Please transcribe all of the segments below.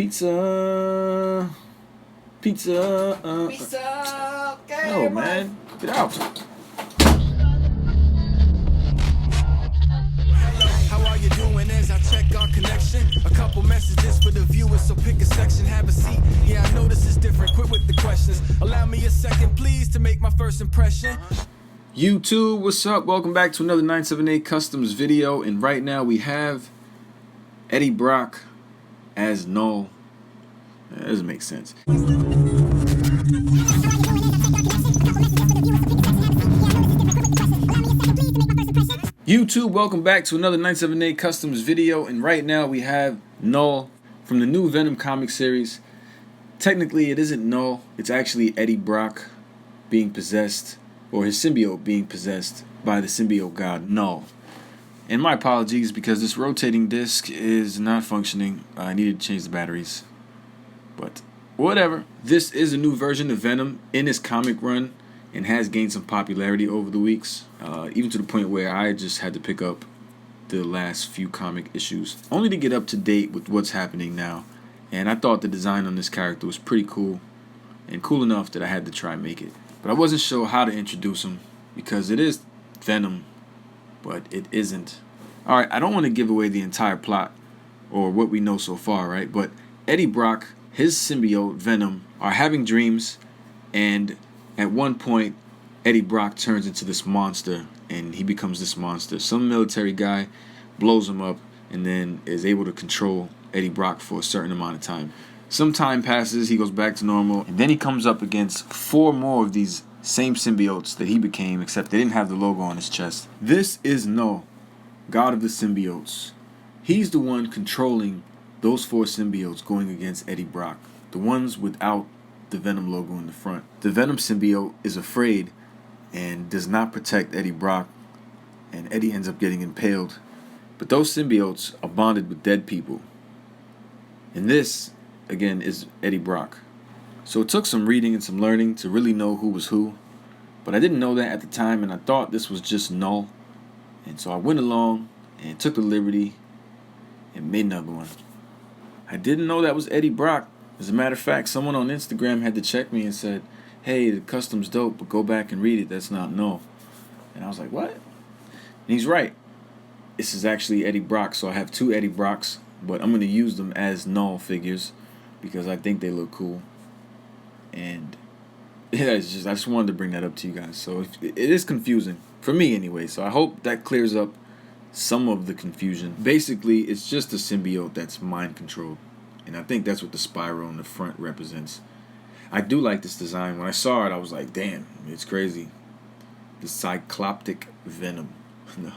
Pizza. Pizza. Pizza. Okay. Oh, man. Get out. How are you doing as I check our connection? A couple messages for the viewers, so pick a section, have a seat. Yeah, I know this is different. Quit with the questions. Allow me a second, please, to make my first impression. YouTube, what's up? Welcome back to another 978 Customs video. And right now we have Eddie Brock as Knull. That doesn't make sense. YouTube, welcome back to another 978 Customs video. And right now we have Knull from the new Venom comic series. Technically it isn't Knull, it's actually Eddie Brock being possessed, or his symbiote being possessed by the Symbiote God, Knull. And my apologies because this rotating disc is not functioning. I needed to change the batteries. But whatever. This is a new version of Venom in his comic run and has gained some popularity over the weeks. Even to the point where I just had to pick up the last few comic issues only to get up to date with what's happening now. And I thought the design on this character was pretty cool, and cool enough that I had to try and make it. But I wasn't sure how to introduce him because it is Venom, but it isn't. Alright, I don't want to give away the entire plot or what we know so far, right? But Eddie Brock, his symbiote, Venom, are having dreams, and at one point, Eddie Brock turns into this monster, and he becomes this monster. Some military guy blows him up and then is able to control Eddie Brock for a certain amount of time. Some time passes, he goes back to normal, and then he comes up against 4 more of these same symbiotes that he became, except they didn't have the logo on his chest. This is Knull, God of the Symbiotes. He's the one controlling those 4 symbiotes going against Eddie Brock, the ones without the Venom logo in the front. The Venom symbiote is afraid and does not protect Eddie Brock, and Eddie ends up getting impaled. But those symbiotes are bonded with dead people. And this, again, is Eddie Brock. So it took some reading and some learning to really know who was who, but I didn't know that at the time, and I thought this was just Knull. And so I went along and took the liberty and made another one. I didn't know that was Eddie Brock. As a matter of fact, someone on Instagram had to check me and said, hey, the custom's dope, but go back and read it, that's not Knull. And I was like, what? And he's right. This is actually Eddie Brock, so I have 2 Eddie Brocks, but I'm going to use them as Knull figures because I think they look cool. And yeah, I just wanted to bring that up to you guys. So it is confusing, for me anyway, so I hope that clears up some of the confusion. Basically, it's just a symbiote that's mind controlled, and I think that's what the spiral in the front represents. I do like this design. When I saw it, I was like, damn, it's crazy. The cycloptic Venom. No.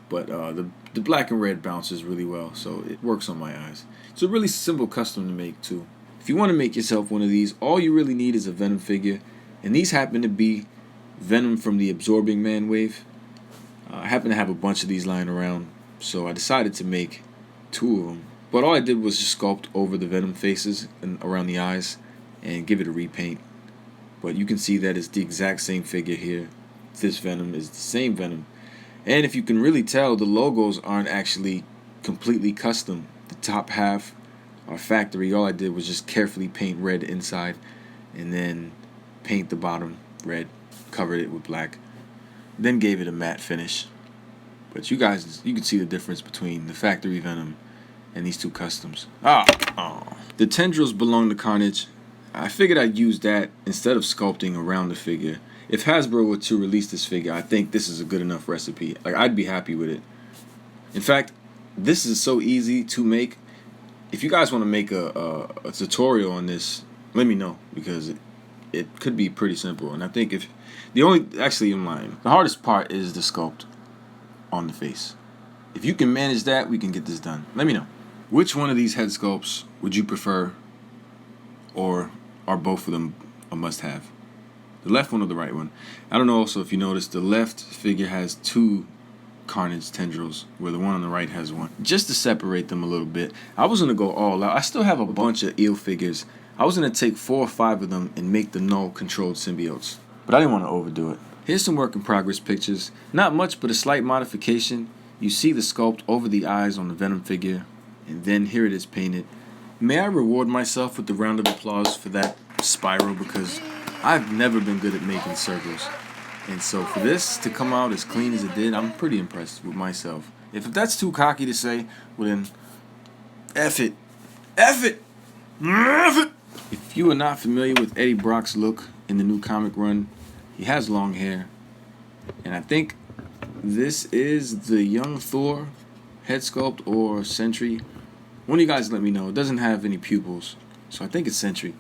But the black and red bounces really well, so it works on my eyes. It's a really simple custom to make too. If you want to make yourself one of these, all you really need is a Venom figure, and these happen to be Venom from the Absorbing Man wave. I happen to have a bunch of these lying around, so I decided to make 2 of them. But all I did was just sculpt over the Venom faces and around the eyes and give it a repaint. But you can see that it's the exact same figure here. This Venom is the same Venom. And if you can really tell, the logos aren't actually completely custom. The top half are factory. All I did was just carefully paint red inside and then paint the bottom red, covered it with black, then gave it a matte finish. But you guys, you can see the difference between the factory Venom and these 2 customs. The tendrils belong to Carnage. I figured I'd use that instead of sculpting around the figure. If Hasbro were to release this figure, I think this is a good enough recipe. Like, I'd be happy with it. In fact, this is so easy to make. If you guys want to make a tutorial on this, let me know, because it could be pretty simple. And I think if I'm lying. The hardest part is the sculpt on the face. If you can manage that, we can get this done. Let me know. Which one of these head sculpts would you prefer, or are both of them a must-have? The left one or the right one? I don't know also if you noticed, the left figure has 2 Carnage tendrils, where the one on the right has 1. Just to separate them a little bit. I was going to go all out. I still have a bunch of eel figures. I was going to take 4 or 5 of them and make the Knull-controlled symbiotes. But I didn't want to overdo it. Here's some work-in-progress pictures. Not much, but a slight modification. You see the sculpt over the eyes on the Venom figure, and then here it is painted. may I reward myself with the round of applause for that spiral, because I've never been good at making circles. And so for this to come out as clean as it did, I'm pretty impressed with myself. If that's too cocky to say, well then, F it. F it! F it! If you are not familiar with Eddie Brock's look in the new comic run, he has long hair. And I think this is the young Thor head sculpt or Sentry. One of you guys let me know. It doesn't have any pupils, so I think it's Sentry.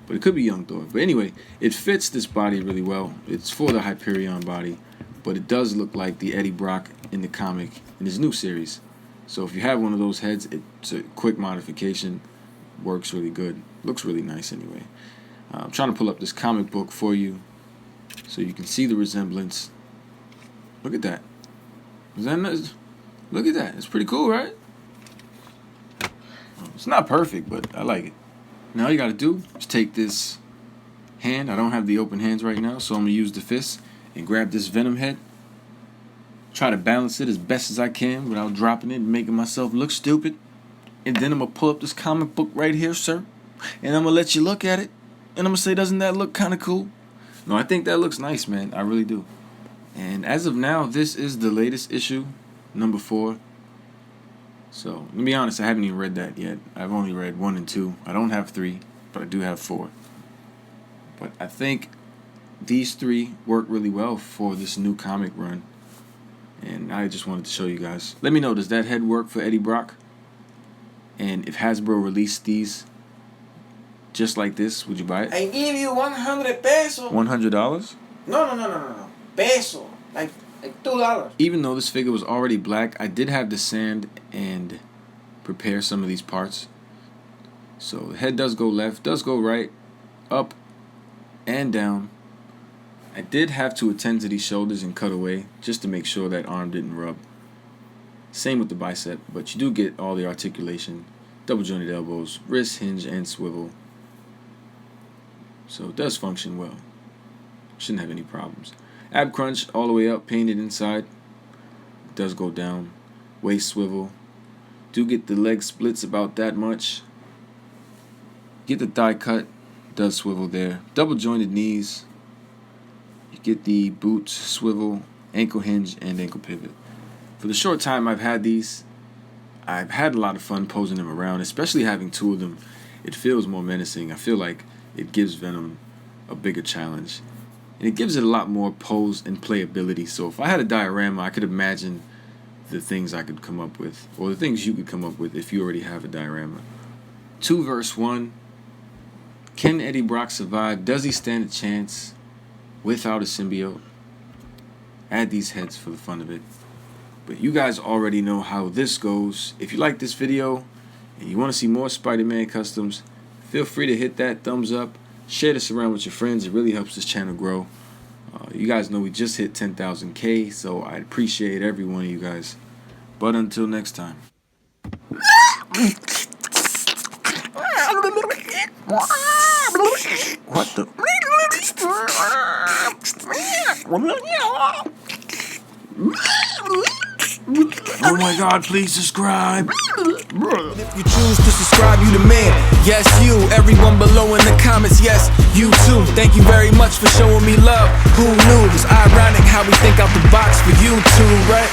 But it could be young Thor. But anyway, it fits this body really well. It's for the Hyperion body, but it does look like the Eddie Brock in the comic in his new series. So if you have one of those heads, it's a quick modification. Works really good. Looks really nice anyway. I'm trying to pull up this comic book for you so you can see the resemblance. Look at that. Is that nice? Look at that. It's pretty cool, right? It's not perfect, but I like it. Now all you gotta do is take this hand. I don't have the open hands right now, so I'm gonna use the fist and grab this Venom head. Try to balance it as best as I can without dropping it and making myself look stupid. And then I'm gonna pull up this comic book right here, sir. And I'm gonna let you look at it. And I'm gonna say, doesn't that look kinda cool? No, I think that looks nice, man. I really do. And as of now, this is the latest issue, number 4. So, to be honest, I haven't even read that yet. I've only read 1 and 2. I don't have 3, but I do have 4. But I think these 3 work really well for this new comic run. And I just wanted to show you guys. Let me know, does that head work for Eddie Brock? And if Hasbro released these just like this, would you buy it? I give you 100 pesos. $100? No. Peso. Like $2. Even though this figure was already black, I did have to sand and prepare some of these parts. So the head does go left, does go right, up and down. I did have to attend to these shoulders and cut away just to make sure that arm didn't rub. Same with the bicep, but you do get all the articulation, double jointed elbows, wrist, hinge, and swivel. So it does function well. Shouldn't have any problems. Ab crunch all the way up, painted inside. It does go down. Waist swivel. Do get the leg splits about that much. Get the thigh cut. Does swivel there. Double jointed knees. You get the boot swivel, ankle hinge, and ankle pivot. For the short time I've had these, I've had a lot of fun posing them around, especially having 2 of them. It feels more menacing. I feel like it gives Venom a bigger challenge. And it gives it a lot more pose and playability. So if I had a diorama, I could imagine the things I could come up with, or the things you could come up with if you already have a diorama. 2 verse 1. Can Eddie Brock survive? Does he stand a chance without a symbiote? Add these heads for the fun of it. But you guys already know how this goes. If you like this video and you want to see more Spider-Man customs, feel free to hit that thumbs up. Share this around with your friends. It really helps this channel grow. You guys know we just hit 10,000K, so I appreciate every one of you guys. But until next time. What the? Oh my God, please subscribe. If you choose to subscribe, you the man. Yes, you. Everyone below in the comments, yes, you too. Thank you very much for showing me love. Who knew? It's ironic how we think out the box for you too, right?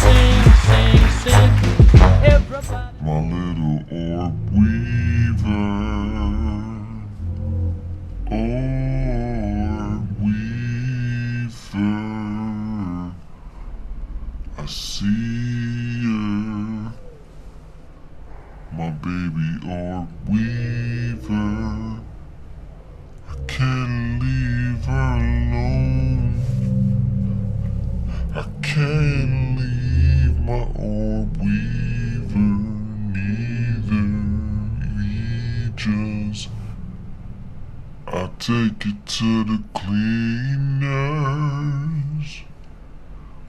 Sing. Everybody. My little orb weaver. Orb weaver. I see her, my baby orb weaver. I can't leave her alone. I can't leave my orb weaver neither. We just, I take it to the cleaners.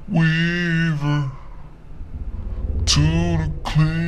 Weaver to the cleaners.